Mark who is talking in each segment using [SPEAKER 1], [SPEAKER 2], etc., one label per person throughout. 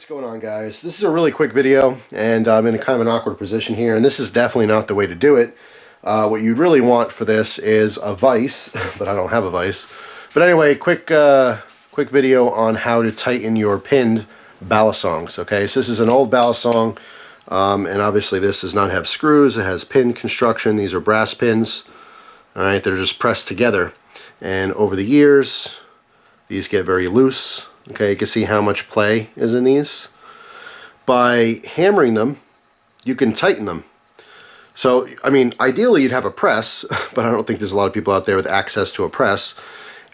[SPEAKER 1] What's going on, guys? This is a really quick video, and I'm in a kind of an awkward position here, and this is definitely not the way to do it. What you'd really want for this is a vise, but I don't have a vise. But anyway, quick video on how to tighten your pinned balisongs. Okay, so this is an old balisong, and obviously this does not have screws. It has pin construction. These are brass pins. All right, they're just pressed together, and over the years, these get very loose. Okay, you can see how much play is in these. By hammering them, you can tighten them. So, I mean, ideally you'd have a press, but I don't think there's a lot of people out there with access to a press.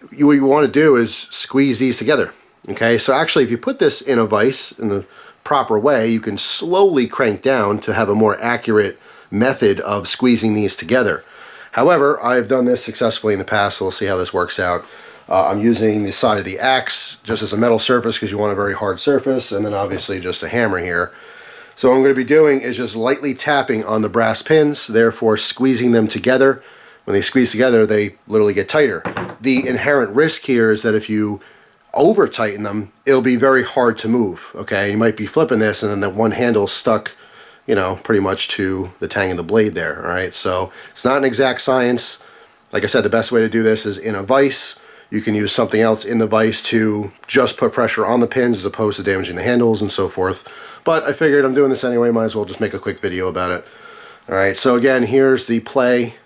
[SPEAKER 1] What you want to do is squeeze these together. Okay, so actually if you put this in a vise in the proper way, you can slowly crank down to have a more accurate method of squeezing these together. However, I've done this successfully in the past, so we'll see how this works out. I'm using the side of the axe just as a metal surface because you want a very hard surface, and then obviously just a hammer here. So what I'm going to be doing is just lightly tapping on the brass pins, therefore squeezing them together. When they squeeze together, they literally get tighter. The inherent risk here is that if you over tighten them, it'll be very hard to move. Okay, you might be flipping this and then that one handle stuck, you know, pretty much to the tang of the blade there. All right, so it's not an exact science. Like I said, the best way to do this is in a vise. You can use something else in the vise to just put pressure on the pins as opposed to damaging the handles and so forth. But I figured I'm doing this anyway, might as well just make a quick video about it. Alright, so again, here's the play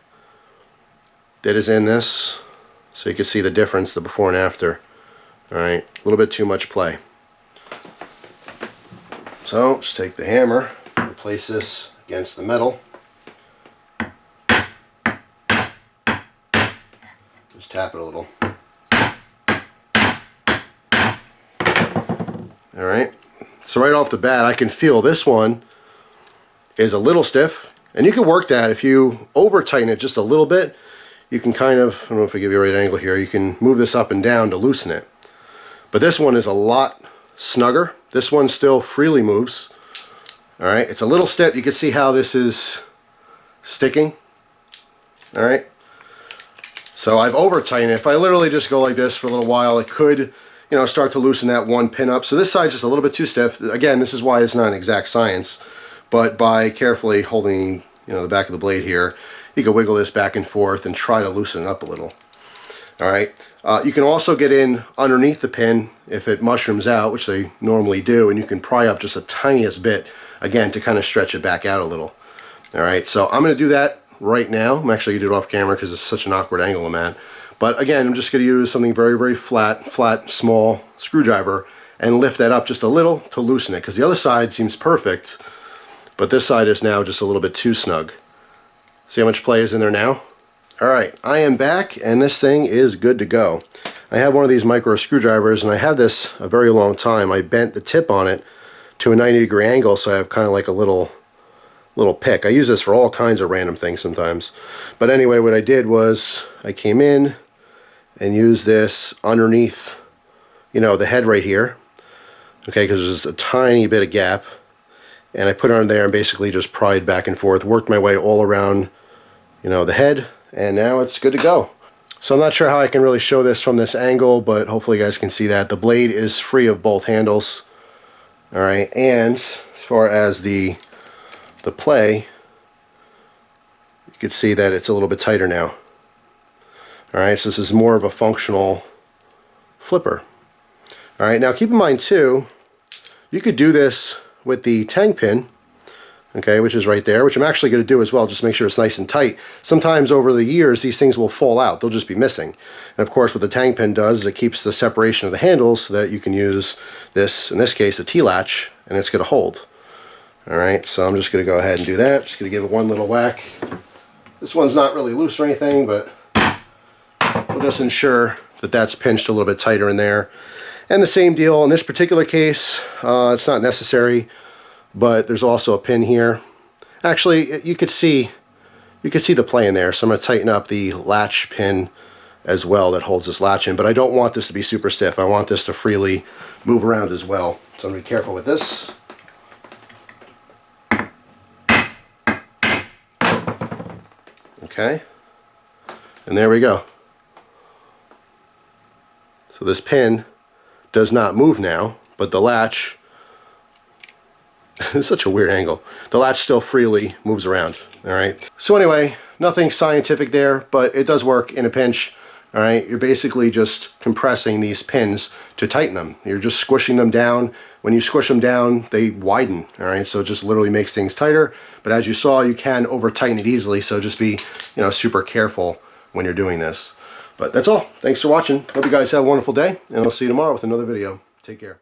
[SPEAKER 1] that is in this. So you can see the difference, the before and after. Alright, a little bit too much play. So, just take the hammer and place this against the metal. Just tap it a little. Alright, so right off the bat I can feel this one is a little stiff, and you can work that. If you over tighten it just a little bit, you can kind of, I don't know if I give you a right angle here, you can move this up and down to loosen it. But this one is a lot snugger. This one still freely moves. Alright, it's a little stiff. You can see how this is sticking. Alright, so I've over tightened it. If I literally just go like this for a little while, it could, you know, start to loosen that one pin up. So this side's just a little bit too stiff. Again, this is why it's not an exact science, but by carefully holding, you know, the back of the blade here, you can wiggle this back and forth and try to loosen it up a little. All right. You can also get in underneath the pin if it mushrooms out, which they normally do, and you can pry up just the tiniest bit, again, to kind of stretch it back out a little. All right. So I'm going to do that right now. I'm actually going to do it off camera because it's such an awkward angle I'm at. But again, I'm just going to use something very, very flat, small screwdriver and lift that up just a little to loosen it, because the other side seems perfect, but this side is now just a little bit too snug. See how much play is in there now? Alright, I am back, and this thing is good to go. I have one of these micro screwdrivers, and I had this a very long time. I bent the tip on it to a 90-degree angle, so I have kind of like a little pick. I use this for all kinds of random things sometimes. But anyway, what I did was I came in and use this underneath, you know, the head right here, okay, because there's a tiny bit of gap, and I put it on there and basically just pried back and forth, worked my way all around, you know, the head, and now it's good to go. So I'm not sure how I can really show this from this angle, but hopefully you guys can see that. The blade is free of both handles, all right, and as far as the play, you can see that it's a little bit tighter now. Alright, so this is more of a functional flipper. Alright, now keep in mind too, you could do this with the tang pin, okay, which is right there, which I'm actually going to do as well, just to make sure it's nice and tight. Sometimes over the years, these things will fall out. They'll just be missing. And of course, what the tang pin does is it keeps the separation of the handles so that you can use this, in this case, a T-latch, and it's going to hold. Alright, so I'm just going to go ahead and do that. Just going to give it one little whack. This one's not really loose or anything, but we'll just ensure that that's pinched a little bit tighter in there. And the same deal in this particular case, it's not necessary, but there's also a pin here. Actually, you could see the play in there, so I'm going to tighten up the latch pin as well that holds this latch in, but I don't want this to be super stiff. I want this to freely move around as well. So I'm going to be careful with this. Okay, and there we go. So this pin does not move now, but the latch It's such a weird angle. The latch still freely moves around, all right? So anyway, nothing scientific there, but it does work in a pinch, all right? You're basically just compressing these pins to tighten them. You're just squishing them down. When you squish them down, they widen, all right? So it just literally makes things tighter. But as you saw, you can over-tighten it easily, so just be, you know, super careful when you're doing this. But that's all. Thanks for watching. Hope you guys have a wonderful day, and I'll see you tomorrow with another video. Take care.